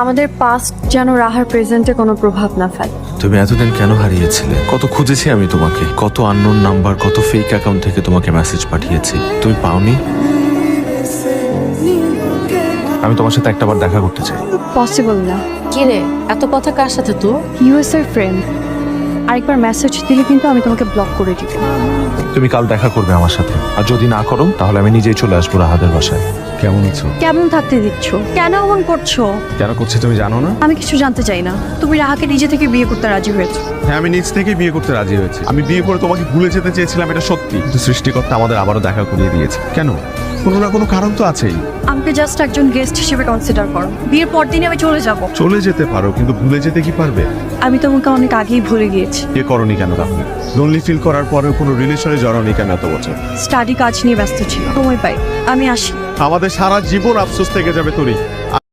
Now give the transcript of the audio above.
আমাদের পাস্ট যেন রাহার প্রেজেন্টে কোনো প্রভাব না ফেলে। তুমি এতদিন কেন হারিয়েছিলে? কত খুঁজেছি আমি তোমাকে, কত আননোন নাম্বার, কত ফেক অ্যাকাউন্ট থেকে তোমাকে মেসেজ পাঠিয়েছি, তুমি পাওনি। আমি তোমার সাথে একটাবার দেখা করতে চাই। পসিবল না। কি রে, এত কথা কার সাথে তো? ইউএস এর ফ্রেন্ড। আরেকবার মেসেজ দিলে কিন্তু আমি তোমাকে ব্লক করে দিব। তুমি কাল দেখা করবে আমার সাথে, আর যদি না করো তাহলে আমি নিজেই চলে আসবো রাহাদের বাসায়। কেমন আছো? কেমন থাকতে দিচ্ছ? কেন এমন করছো? কেন করছি তুমি জানো না? আমি কিছু জানতে চাই না। তুমি রাহাকে নিজে থেকে বিয়ে করতে রাজি হয়েছো। হ্যাঁ, আমি নিজ থেকেই বিয়ে করতে রাজি হয়েছি। আমি বিয়ে করে তোমাকে ভুলে যেতে চেয়েছিলাম, এটা সত্যি, কিন্তু সৃষ্টিকর্তা আমাদের আবারও দেখা করিয়ে দিয়েছে। কেন? কোনো না কোনো কারণ তো আছেই। আমাকে জাস্ট একজন গেস্ট হিসেবে কনসিডার করো। বিয়ের পর দিনই আমি চলে যাব। চলে যেতে পারো, কিন্তু ভুলে যেতে কি পারবে? আমি তোমাকে অনেক আগেই ভুলে গিয়েছি। বিয়ে করনি কেন তাহলে? লোনলি ফিল করার পরেও কোনো রিলেশনে জড়াওনি কেন এত বছর? স্টাডি কাজ নিয়ে ব্যস্ত ছিল, সময় পাই। আমি আসি। আমাদের সারা জীবন আফসোস থেকে যাবে তোরই।